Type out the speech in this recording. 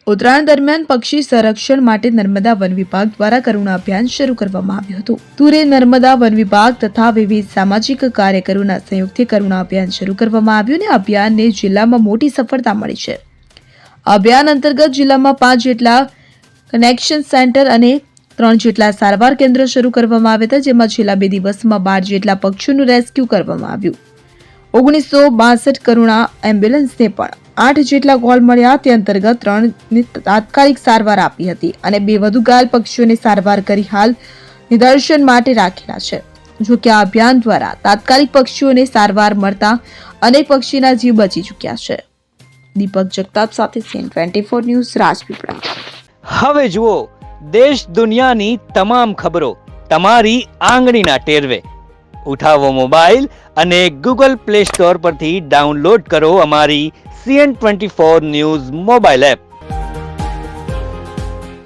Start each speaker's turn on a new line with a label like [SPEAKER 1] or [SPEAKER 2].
[SPEAKER 1] ઉત્તરાયણ દરમિયાન પક્ષી સંરક્ષણ માટે નર્મદા વન વિભાગ દ્વારા કરુણા અભિયાન શરૂ કરવામાં આવ્યું હતું. તુરે નર્મદા વન વિભાગ તથા વિવિધ સામાજિક કાર્યકરોના સંયુક્તથી કરુણા અભિયાન શરૂ કરવામાં આવ્યું અને અભિયાનને જિલ્લામાં મોટી સફળતા મળી છે. અભિયાન અંતર્ગત જિલ્લામાં 5 જેટલા કનેક્શન સેન્ટર અને 3 જેટલા સારવાર કેન્દ્ર શરૂ કરવામાં આવ્યા હતા, જેમાં છેલ્લા 2 દિવસમાં 12 જેટલા પક્ષીઓનું રેસ્ક્યુ કરવામાં આવ્યું. 1962 કરુણા એમ્બ્યુલન્સને પણ 8 જેટલા કોલ મળ્યા. તે અંતર્ગત 3 તાત્કાલિક સારવાર આપી હતી અને 2 વધુ ઘાયલ પક્ષીઓને સારવાર કરી હાલ નિદર્શન માટે રાખેલા છે. જો કે આ અભિયાન દ્વારા તાત્કાલિક પક્ષીઓને સારવાર મળતા અનેક પક્ષીના જીવ બચી ચૂક્યા છે. દીપક જગતાપ સાથે CN24 ન્યૂઝ રાજપીપળા.
[SPEAKER 2] હવે જુઓ દેશ દુનિયાની તમામ ખબરો તમારી આંગળીના ટેરવે. ઉઠાવો મોબાઈલ અને Google Play Store પરથી ડાઉનલોડ કરો અમારી CN24 ન્યૂઝ મોબાઈલ એપ.